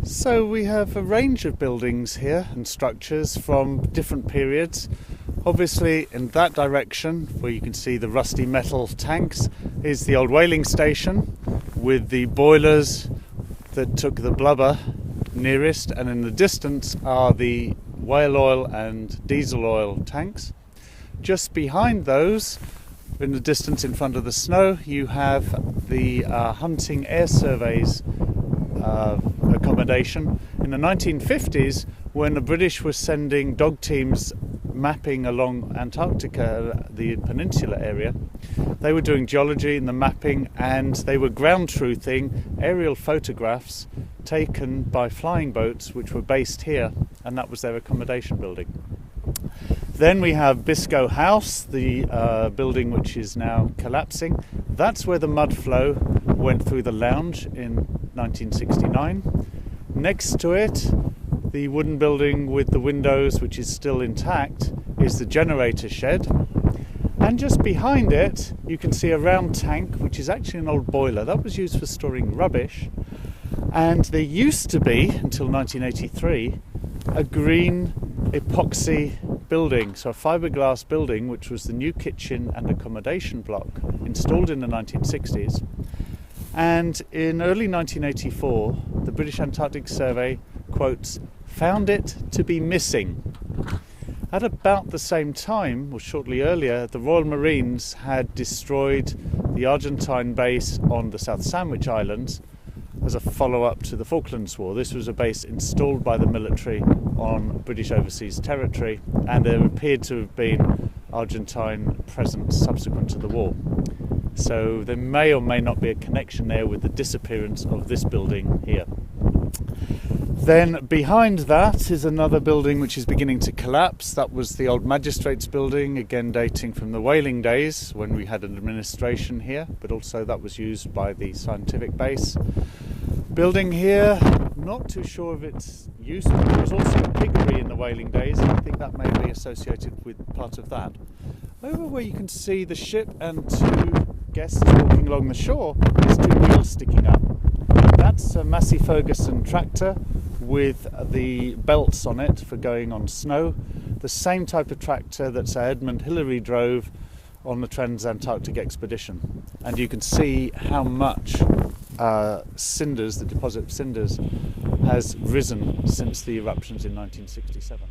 So we have a range of buildings here and structures from different periods. Obviously in that direction, where you can see the rusty metal tanks, is the old whaling station with the boilers that took the blubber nearest, and in the distance are the whale oil and diesel oil tanks. Just behind those, in the distance in front of the snow, you have the hunting air surveys accommodation. In the 1950s, when the British were sending dog teams mapping along Antarctica, the peninsula area, they were doing geology and the mapping, and they were ground truthing aerial photographs taken by flying boats which were based here, and that was their accommodation building. Then we have Bisco House, the building which is now collapsing. That's where the mud flow went through the lounge in 1969. Next to it, the wooden building with the windows, which is still intact, is the generator shed. And just behind it, you can see a round tank, which is actually an old boiler. That was used for storing rubbish. And there used to be, until 1983, a green epoxy building, so a fiberglass building, which was the new kitchen and accommodation block, installed in the 1960s. And in early 1984, the British Antarctic Survey, quotes, found it to be missing. At about the same time, or shortly earlier, the Royal Marines had destroyed the Argentine base on the South Sandwich Islands as a follow-up to the Falklands War. This was a base installed by the military on British overseas territory, and there appeared to have been Argentine presence subsequent to the war. So there may or may not be a connection there with the disappearance of this building here. Then behind that is another building which is beginning to collapse. That was the old magistrates building, again dating from the whaling days when we had an administration here, but also that was used by the scientific base. Building here, not too sure of its use, but there was also a piggery in the whaling days, and I think that may be associated with part of that. Over where you can see the ship and two guests walking along the shore, there's two wheels sticking up. That's a Massey Ferguson tractor with the belts on it for going on snow. The same type of tractor that Sir Edmund Hillary drove on the Trans-Antarctic expedition. And you can see how much cinders, the deposit of cinders, has risen since the eruptions in 1967.